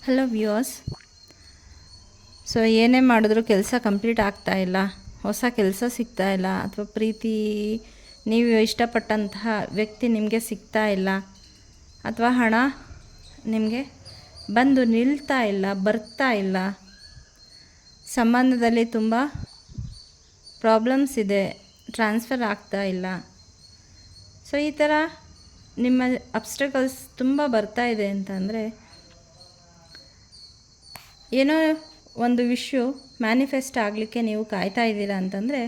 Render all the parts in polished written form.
Hello viewers. So ಏನೇ ಮಾಡಿದ್ರೂ ಕೆಲಸ ಕಂಪ್ಲೀಟ್ ಆಗ್ತಾ ಇಲ್ಲ, ಹೊಸ ಕೆಲಸ ಸಿಗ್ತಾ ಇಲ್ಲ, ಅಥವಾ ಪ್ರೀತಿ ನೀವು ಇಷ್ಟಪಟ್ಟಂತಹ ವ್ಯಕ್ತಿ ನಿಮಗೆ ಸಿಗ್ತಾ ಇಲ್ಲ, ಅಥವಾ ಹಣ ನಿಮಗೆ ಬಂದು ನಿಲ್ತಾ ಇಲ್ಲ, ಬರ್ತಾ ಇಲ್ಲ, ಸಂಬಂಧದಲ್ಲಿ ತುಂಬ ಪ್ರಾಬ್ಲಮ್ಸ್ ಇದೆ, ಟ್ರಾನ್ಸ್ಫರ್ ಆಗ್ತಾ ಇಲ್ಲ. ಸೊ ಈ ಥರ ನಿಮ್ಮ ಅಬ್ಸ್ಟಕಲ್ಸ್ ತುಂಬ ಬರ್ತಾ ಇದೆ ಅಂತಂದರೆ ಏನೋ ಒಂದು ವಿಷಯ ಮ್ಯಾನಿಫೆಸ್ಟ್ ಆಗಲಿಕ್ಕೆ ನೀವು ಕಾಯ್ತಾ ಇದ್ದೀರಾ ಅಂತಂದರೆ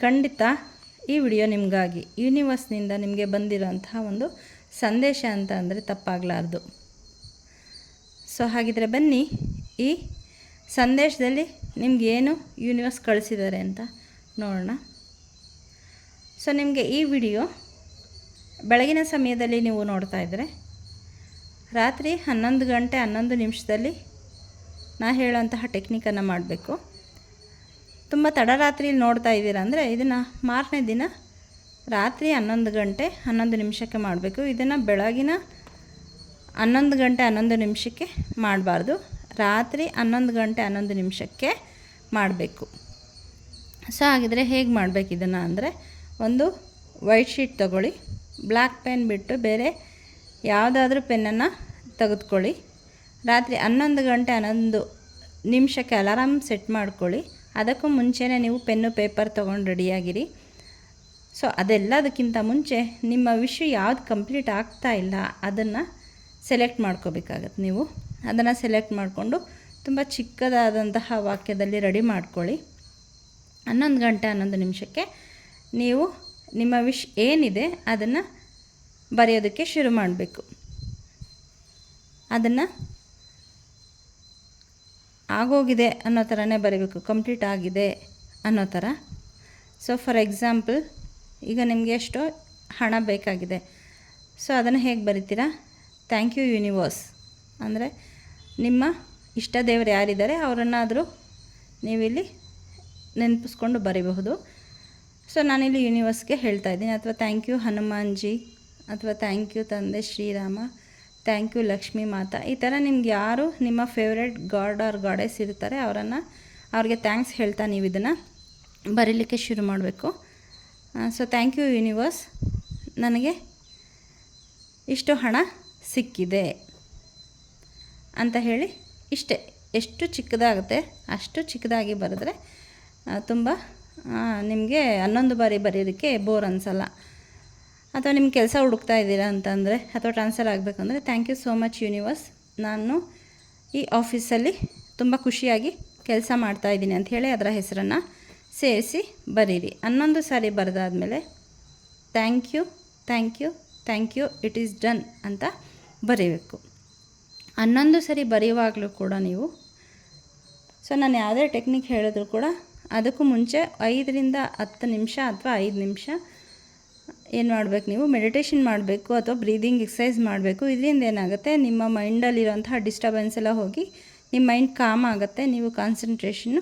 ಖಂಡಿತ ಈ ವಿಡಿಯೋ ನಿಮಗಾಗಿ ಯೂನಿವರ್ಸ್ನಿಂದ ನಿಮಗೆ ಬಂದಿರೋಂತಹ ಒಂದು ಸಂದೇಶ ಅಂತ ಅಂದರೆ ತಪ್ಪಾಗಲಾರ್ದು. ಸೊ ಹಾಗಿದ್ರೆ ಬನ್ನಿ, ಈ ಸಂದೇಶದಲ್ಲಿ ನಿಮಗೇನು ಯೂನಿವರ್ಸ್ ಕಳಿಸಿದ್ದಾರೆ ಅಂತ ನೋಡೋಣ. ಸೊ ನಿಮಗೆ ಈ ವಿಡಿಯೋ ಬೆಳಗಿನ ಸಮಯದಲ್ಲಿ ನೀವು ನೋಡ್ತಾ ಇದ್ದರೆ ರಾತ್ರಿ 11 ಗಂಟೆ 11 ನಿಮಿಷದಲ್ಲಿ ನಾ ಹೇಳೋಂತಹ ಟೆಕ್ನಿಕನ್ನು ಮಾಡಬೇಕು. ತುಂಬ ತಡರಾತ್ರಿಲಿ ನೋಡ್ತಾ ಇದ್ದೀರಾ ಅಂದರೆ ಇದನ್ನು ಮಾರನೇ ದಿನ ರಾತ್ರಿ 11 ಗಂಟೆ 11 ನಿಮಿಷಕ್ಕೆ ಮಾಡಬೇಕು. ಇದನ್ನು ಬೆಳಗಿನ 11 ಗಂಟೆ 11 ನಿಮಿಷಕ್ಕೆ ಮಾಡಬಾರ್ದು, ರಾತ್ರಿ 11 ಗಂಟೆ 11 ನಿಮಿಷಕ್ಕೆ ಮಾಡಬೇಕು. ಸೊ ಹಾಗಿದ್ರೆ ಹೇಗೆ ಮಾಡಬೇಕು ಇದನ್ನು ಅಂದರೆ, ಒಂದು ವೈಟ್ ಶೀಟ್ ತೊಗೊಳ್ಳಿ, ಬ್ಲ್ಯಾಕ್ ಪೆನ್ ಬಿಟ್ಟು ಬೇರೆ ಯಾವುದಾದ್ರೂ ಪೆನ್ನನ್ನು ತೆಗೆದುಕೊಳ್ಳಿ. ರಾತ್ರಿ 11 ಗಂಟೆ 11 ನಿಮಿಷಕ್ಕೆ ಅಲಾರಾಮ್ ಸೆಟ್ ಮಾಡ್ಕೊಳ್ಳಿ. ಅದಕ್ಕೂ ಮುಂಚೆನೇ ನೀವು ಪೆನ್ನು ಪೇಪರ್ ತೊಗೊಂಡು ರೆಡಿಯಾಗಿರಿ. ಸೊ ಅದೆಲ್ಲದಕ್ಕಿಂತ ಮುಂಚೆ ನಿಮ್ಮ ವಿಷಯ ಯಾವುದು ಕಂಪ್ಲೀಟ್ ಆಗ್ತಾ ಇಲ್ಲ ಅದನ್ನು ಸೆಲೆಕ್ಟ್ ಮಾಡ್ಕೋಬೇಕಾಗತ್ತೆ. ನೀವು ಅದನ್ನು ಸೆಲೆಕ್ಟ್ ಮಾಡಿಕೊಂಡು ತುಂಬ ಚಿಕ್ಕದಾದಂತಹ ವಾಕ್ಯದಲ್ಲಿ ರೆಡಿ ಮಾಡ್ಕೊಳ್ಳಿ. 11 ಗಂಟೆ 11 ನಿಮಿಷಕ್ಕೆ ನೀವು ನಿಮ್ಮ ಏನಿದೆ ಅದನ್ನು ಬರೆಯೋದಕ್ಕೆ ಶುರು ಮಾಡಬೇಕು. ಅದನ್ನು ಆಗೋಗಿದೆ ಅನ್ನೋ ಥರನೇ ಬರೀಬೇಕು, ಕಂಪ್ಲೀಟ್ ಆಗಿದೆ ಅನ್ನೋ ಥರ. ಸೊ ಫಾರ್ ಎಕ್ಸಾಂಪಲ್, ಈಗ ನಿಮಗೆ ಎಷ್ಟೋ ಹಣ ಬೇಕಾಗಿದೆ. ಸೊ ಅದನ್ನು ಹೇಗೆ ಬರಿತೀರಾ? ಥ್ಯಾಂಕ್ ಯು ಯೂನಿವರ್ಸ್ ಅಂದರೆ ನಿಮ್ಮ ಇಷ್ಟ ದೇವರು ಯಾರಿದ್ದಾರೆ ಅವರನ್ನಾದರೂ ನೀವಿಲ್ಲಿ ನೆನಪಿಸ್ಕೊಂಡು ಬರೀಬಹುದು. ಸೊ ನಾನಿಲ್ಲಿ ಯೂನಿವರ್ಸ್ಗೆ ಹೇಳ್ತಾ ಇದ್ದೀನಿ, ಅಥವಾ ಥ್ಯಾಂಕ್ ಯು ಹನುಮಾನ್ಜಿ, ಅಥವಾ ಥ್ಯಾಂಕ್ ಯು ತಂದೆ ಶ್ರೀರಾಮ, ಥ್ಯಾಂಕ್ ಯು ಲಕ್ಷ್ಮೀ ಮಾತಾ. ಈ ಥರ ನಿಮ್ಗೆ ಯಾರು ನಿಮ್ಮ ಫೇವ್ರೆಟ್ ಗಾಡ್ ಆರ್ ಗಾಡೆಸ್ ಇರ್ತಾರೆ ಅವ್ರಿಗೆ ಥ್ಯಾಂಕ್ಸ್ ಹೇಳ್ತಾ ನೀವು ಇದನ್ನು ಬರೀಲಿಕ್ಕೆ ಶುರು ಮಾಡಬೇಕು. ಸೊ ಥ್ಯಾಂಕ್ ಯು ಯೂನಿವರ್ಸ್, ನನಗೆ ಇಷ್ಟು ಹಣ ಸಿಕ್ಕಿದೆ ಅಂತ ಹೇಳಿ ಇಷ್ಟೇ. ಎಷ್ಟು ಚಿಕ್ಕದಾಗುತ್ತೆ ಅಷ್ಟು ಚಿಕ್ಕದಾಗಿ ಬರೆದ್ರೆ ತುಂಬ ನಿಮಗೆ 11 ಬಾರಿ ಬರೆಯೋದಕ್ಕೆ ಬೋರ್ ಅನಿಸಲ್ಲ. ಅಥವಾ ನಿಮ್ಮ ಕೆಲಸ ಹುಡುಕ್ತಾ ಇದ್ದೀರಾ ಅಂತಂದರೆ, ಅಥವಾ ಟ್ರಾನ್ಸ್ಫರ್ ಆಗಬೇಕಂದ್ರೆ thank you so much universe, ನಾನು ಈ ಆಫೀಸಲ್ಲಿ ತುಂಬ ಖುಷಿಯಾಗಿ ಕೆಲಸ ಮಾಡ್ತಾಯಿದ್ದೀನಿ ಅಂಥೇಳಿ ಅದರ ಹೆಸರನ್ನು ಸೇರಿಸಿ ಬರೀರಿ. 11 ಸಾರಿ ಬರೆದಾದ್ಮೇಲೆ thank you thank you thank you it is done ಅಂತ ಬರೀಬೇಕು. 11 ಸರಿ ಬರೆಯುವಾಗಲೂ ಕೂಡ ನೀವು, ಸೊ ನಾನು ಯಾವುದೇ ಟೆಕ್ನಿಕ್ ಹೇಳಿದ್ರು ಕೂಡ ಅದಕ್ಕೂ ಮುಂಚೆ 5 ರಿಂದ 10 ನಿಮಿಷ ಅಥವಾ 5 ನಿಮಿಷ ಏನು ಮಾಡಬೇಕು, ನೀವು ಮೆಡಿಟೇಷನ್ ಮಾಡಬೇಕು ಅಥವಾ ಬ್ರೀದಿಂಗ್ ಎಕ್ಸಸೈಸ್ ಮಾಡಬೇಕು. ಇದರಿಂದ ಏನಾಗುತ್ತೆ, ನಿಮ್ಮ ಮೈಂಡಲ್ಲಿರೋಂತಹ ಡಿಸ್ಟರ್ಬೆನ್ಸ್ ಎಲ್ಲ ಹೋಗಿ ನಿಮ್ಮ ಮೈಂಡ್ ಕಾಮ್ ಆಗುತ್ತೆ, ನೀವು ಕಾನ್ಸಂಟ್ರೇಷನ್ನು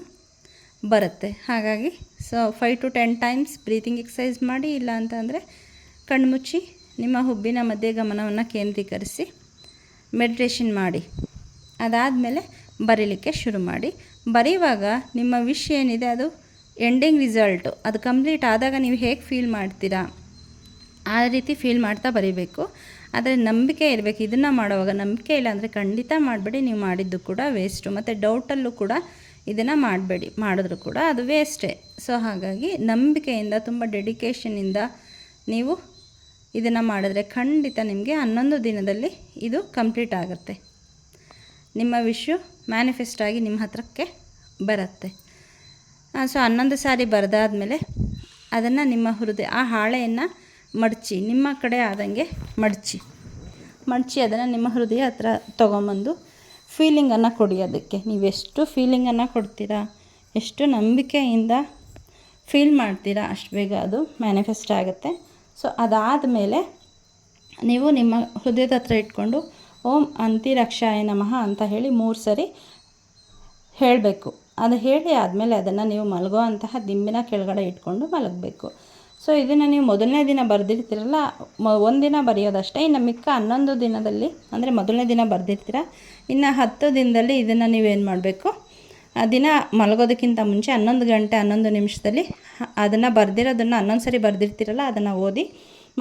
ಬರುತ್ತೆ. ಹಾಗಾಗಿ so 5 to 10 times breathing exercise ಮಾಡಿ. ಇಲ್ಲ ಅಂತಂದರೆ ಕಣ್ಮುಚ್ಚಿ ನಿಮ್ಮ ಹುಬ್ಬಿನ ಮಧ್ಯೆ ಗಮನವನ್ನು ಕೇಂದ್ರೀಕರಿಸಿ ಮೆಡಿಟೇಷನ್ ಮಾಡಿ. ಅದಾದಮೇಲೆ ಬರೀಲಿಕ್ಕೆ ಶುರು ಮಾಡಿ. ಬರೆಯುವಾಗ ನಿಮ್ಮ ವಿಷ್ ಏನಿದೆ ಅದು ಎಂಡಿಂಗ್ ರಿಸಲ್ಟು ಅದು ಕಂಪ್ಲೀಟ್ ಆದಾಗ ನೀವು ಹೇಗೆ ಫೀಲ್ ಮಾಡ್ತೀರಾ ಆ ರೀತಿ ಫೀಲ್ ಮಾಡ್ತಾ ಬರೀಬೇಕು. ಆದರೆ ನಂಬಿಕೆ ಇರಬೇಕು. ಇದನ್ನು ಮಾಡುವಾಗ ನಂಬಿಕೆ ಇಲ್ಲ ಅಂದರೆ ಖಂಡಿತ ಮಾಡಬೇಡಿ, ನೀವು ಮಾಡಿದ್ದು ಕೂಡ ವೇಸ್ಟು. ಮತ್ತು ಡೌಟಲ್ಲೂ ಕೂಡ ಇದನ್ನು ಮಾಡಬೇಡಿ, ಮಾಡಿದ್ರೂ ಕೂಡ ಅದು ವೇಸ್ಟೇ. ಸೊ ಹಾಗಾಗಿ ನಂಬಿಕೆಯಿಂದ ತುಂಬ ಡೆಡಿಕೇಷನಿಂದ ನೀವು ಇದನ್ನು ಮಾಡಿದ್ರೆ ಖಂಡಿತ ನಿಮಗೆ 11 ದಿನದಲ್ಲಿ ಇದು ಕಂಪ್ಲೀಟ್ ಆಗುತ್ತೆ. ನಿಮ್ಮ ವಿಷಯ ಮ್ಯಾನಿಫೆಸ್ಟ್ ಆಗಿ ನಿಮ್ಮ ಹತ್ರಕ್ಕೆ ಬರುತ್ತೆ. ಸೊ 11 ಸಾರಿ ಬರೆದಾದ್ಮೇಲೆ ಅದನ್ನು ನಿಮ್ಮ ಹೃದಯ, ಆ ಹಾಳೆಯನ್ನು ಮಡಚಿ, ನಿಮ್ಮ ಕಡೆ ಆದಂಗೆ ಮಡಚಿ ಅದನ್ನು ನಿಮ್ಮ ಹೃದಯ ಹತ್ರ ತೊಗೊಂಬಂದು ಫೀಲಿಂಗನ್ನು ಕೊಡಿ. ಅದಕ್ಕೆ ನೀವೆಷ್ಟು ಫೀಲಿಂಗನ್ನು ಕೊಡ್ತೀರಾ, ಎಷ್ಟು ನಂಬಿಕೆಯಿಂದ ಫೀಲ್ ಮಾಡ್ತೀರಾ, ಅಷ್ಟು ಬೇಗ ಅದು ಮ್ಯಾನಿಫೆಸ್ಟ್ ಆಗುತ್ತೆ. ಸೊ ಅದಾದಮೇಲೆ ನೀವು ನಿಮ್ಮ ಹೃದಯದ ಹತ್ರ ಇಟ್ಕೊಂಡು ಓಂ ಅಂತಿರಕ್ಷಾಯ ನಮಃ ಅಂತ ಹೇಳಿ 3 ಸರಿ ಹೇಳಬೇಕು. ಅದು ಹೇಳಿ ಆದಮೇಲೆ ಅದನ್ನು ನೀವು ಮಲಗೋ ಅಂತಹ ದಿಂಬಿನ ಕೆಳಗಡೆ ಇಟ್ಕೊಂಡು ಮಲಗಬೇಕು. ಸೊ ಇದನ್ನು ನೀವು ಮೊದಲನೇ ದಿನ ಬರೆದಿರ್ತೀರಲ್ಲ, ಒಂದಿನ ಬರೆಯೋದಷ್ಟೇ. ಇನ್ನು ಮಿಕ್ಕ 11 ದಿನದಲ್ಲಿ, ಅಂದರೆ ಮೊದಲನೇ ದಿನ ಬರೆದಿರ್ತೀರ, ಇನ್ನು 10 ದಿನದಲ್ಲಿ ಇದನ್ನು ನೀವೇನು ಮಾಡಬೇಕು, ದಿನ ಮಲಗೋದಕ್ಕಿಂತ ಮುಂಚೆ 11 ಗಂಟೆ 11 ನಿಮಿಷದಲ್ಲಿ ಅದನ್ನು ಬರೆದಿರೋದನ್ನು 11 ಸರಿ ಬರೆದಿರ್ತೀರಲ್ಲ ಅದನ್ನು ಓದಿ,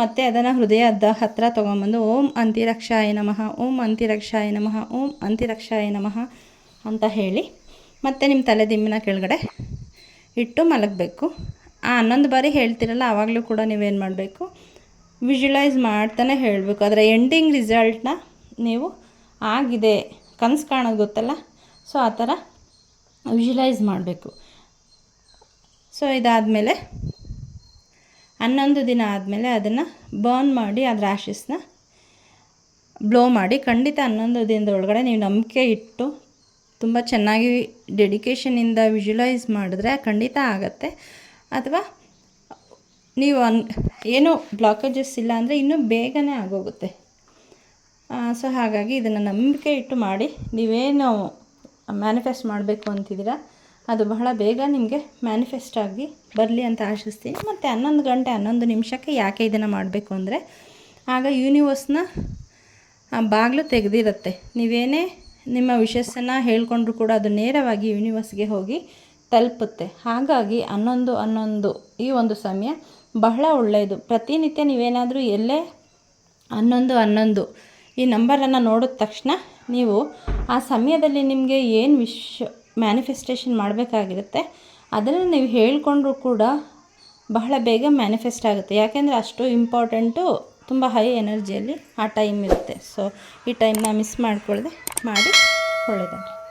ಮತ್ತು ಅದನ್ನು ಹೃದಯದ ಹತ್ತಿರ ತೊಗೊಂಬಂದು ಓಂ ಅಂತಿರಕ್ಷಾಯ ನಮಃ, ಓಂ ಅಂತಿರಕ್ಷಾಯ ನಮಃ, ಓಂ ಅಂತಿರಕ್ಷಾಯ ನಮಃ ಅಂತ ಹೇಳಿ ಮತ್ತು ನಿಮ್ಮ ತಲೆದಿಂಬಿನ ಕೆಳಗಡೆ ಇಟ್ಟು ಮಲಗಬೇಕು. ಆ 11 ಬಾರಿ ಹೇಳ್ತಿರಲ್ಲ ಆವಾಗಲೂ ಕೂಡ ನೀವೇನು ಮಾಡಬೇಕು, ವಿಜುವಲೈಸ್ ಮಾಡ್ತಾನೆ ಹೇಳಬೇಕು. ಅದರ ಎಂಡಿಂಗ್ ರಿಸಲ್ಟ್ನ ನೀವು ಆಗಿದೆ ಕನಸು ಕಾಣೋದು ಗೊತ್ತಲ್ಲ, ಸೊ ಆ ಥರ ವಿಜುವಲೈಸ್ ಮಾಡಬೇಕು. ಸೊ ಇದಾದಮೇಲೆ 11 ದಿನ ಆದಮೇಲೆ ಅದನ್ನು ಬರ್ನ್ ಮಾಡಿ ಅದರ ಆ್ಯಶಸ್ನ ಬ್ಲೋ ಮಾಡಿ, ಖಂಡಿತ 11 ದಿನದ ಒಳಗಡೆ ನೀವು ನಂಬಿಕೆ ಇಟ್ಟು ತುಂಬ ಚೆನ್ನಾಗಿ ಡೆಡಿಕೇಷನಿಂದ ವಿಜುವಲೈಸ್ ಮಾಡಿದ್ರೆ ಖಂಡಿತ ಆಗುತ್ತೆ. ಅಥವಾ ನೀವು ಏನೂ ಬ್ಲಾಕೇಜಸ್ ಇಲ್ಲ ಅಂದರೆ ಇನ್ನೂ ಬೇಗನೆ ಆಗೋಗುತ್ತೆ. ಸೊ ಹಾಗಾಗಿ ಇದನ್ನು ನಂಬಿಕೆ ಇಟ್ಟು ಮಾಡಿ, ನೀವೇನು ಮ್ಯಾನಿಫೆಸ್ಟ್ ಮಾಡಬೇಕು ಅಂತಿದ್ದೀರಾ ಅದು ಬಹಳ ಬೇಗ ನಿಮಗೆ ಮ್ಯಾನಿಫೆಸ್ಟ್ ಆಗಿ ಬರಲಿ ಅಂತ ಆಶಿಸ್ತೀನಿ. ಮತ್ತು 11 ಗಂಟೆ 11 ನಿಮಿಷಕ್ಕೆ ಯಾಕೆ ಇದನ್ನು ಮಾಡಬೇಕು ಅಂದರೆ, ಆಗ ಯೂನಿವರ್ಸ್ನ ಬಾಗಿಲು ತೆಗೆದಿರುತ್ತೆ. ನೀವೇನೇ ನಿಮ್ಮ ವಿಷಸ್ಸನ್ನು ಹೇಳ್ಕೊಂಡ್ರೂ ಕೂಡ ಅದು ನೇರವಾಗಿ ಯೂನಿವರ್ಸ್ಗೆ ಹೋಗಿ ತಲುಪುತ್ತೆ. ಹಾಗಾಗಿ 11 ಈ ಒಂದು ಸಮಯ ಬಹಳ ಒಳ್ಳೆಯದು. ಪ್ರತಿನಿತ್ಯ ನೀವೇನಾದರೂ ಎಲ್ಲೇ 11 ಈ ನಂಬರನ್ನು ನೋಡಿದ ತಕ್ಷಣ ನೀವು ಆ ಸಮಯದಲ್ಲಿ ನಿಮಗೆ ಏನು ಮ್ಯಾನಿಫೆಸ್ಟೇಷನ್ ಮಾಡಬೇಕಾಗಿರುತ್ತೆ ಅದನ್ನು ನೀವು ಹೇಳ್ಕೊಂಡ್ರೂ ಕೂಡ ಬಹಳ ಬೇಗ ಮ್ಯಾನಿಫೆಸ್ಟ್ ಆಗುತ್ತೆ. ಯಾಕೆಂದರೆ ಅಷ್ಟು ಇಂಪಾರ್ಟೆಂಟು, ತುಂಬ ಹೈ ಎನರ್ಜಿಯಲ್ಲಿ ಆ ಟೈಮ್ ಇರುತ್ತೆ. ಸೊ ಈ ಟೈಮ್ನ ಮಿಸ್ ಮಾಡಿಕೊಳ್ಳದೆ ಮಾಡಿ, ಒಳ್ಳೆಯದಾಗಲಿ.